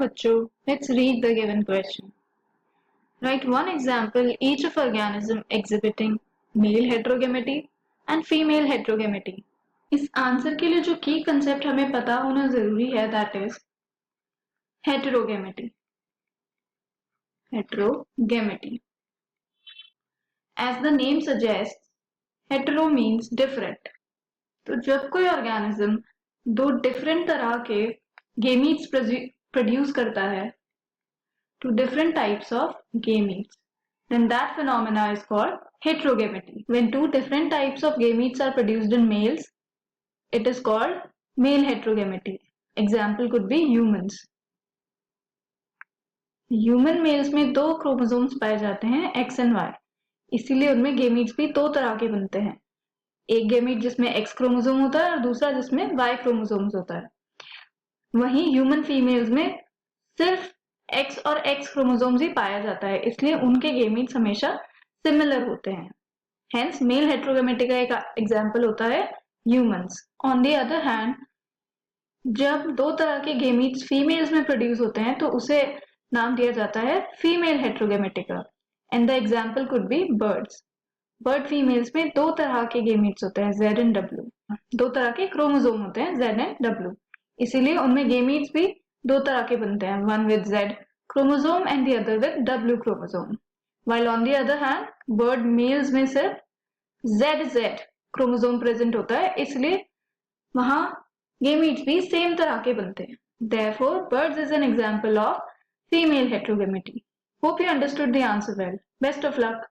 बच्चों, let's read the given question. Write one example each of organism exhibiting male heterogamety and female heterogamety. इस answer के लिए जो की कंसेप्ट हमें पता होना जरूरी है that is heterogamity. Heterogamety. As the name suggests, hetero means different. तो जब कोई ऑर्गेनिज्म दो डिफरेंट तरह के गेमीट्स प्रोड्यूस करता है to different types of gametes, then that phenomena is called heterogamety. When two different types of gametes are produced in males, it is called male heterogamety. Example could be humans. Human mails में दो chromosomes पाए जाते हैं x and Y, इसीलिए उनमें gametes भी दो तरह के बनते हैं, एक गेमीट जिसमें एक्स क्रोमोसोम होता है और दूसरा जिसमें वाई क्रोमोसोम्स होता है। वहीं ह्यूमन फीमेल्स में सिर्फ एक्स और एक्स क्रोमोसोम्स ही पाया जाता है, इसलिए उनके गेमीट्स हमेशा सिमिलर होते हैं। हेंस मेल हेटेरोगेमिटी का एक एग्जांपल होता है humans. On the other hand, जब दो तरह के गेमीट्स फीमेल्स में प्रोड्यूस होते हैं तो उसे नाम दिया जाता है फीमेल हेटेरोगेमिटी का। And the example could be birds. Bird females में दो तरह के गेमीट्स होते हैं Z एंड W, दो तरह के क्रोमोसोम होते हैं Z एंड W, इसीलिए उनमें गेमीट्स भी दो तरह के बनते हैं, one with Z chromosome and the other with W chromosome. while on the other hand, bird males में सिर्फ ZZ क्रोमोसोम प्रेजेंट होता है, इसलिए वहां गेमीट्स भी सेम तरह के बनते हैं। Therefore, birds is an example of female heterogamity. Hope you understood the answer well. Best of luck.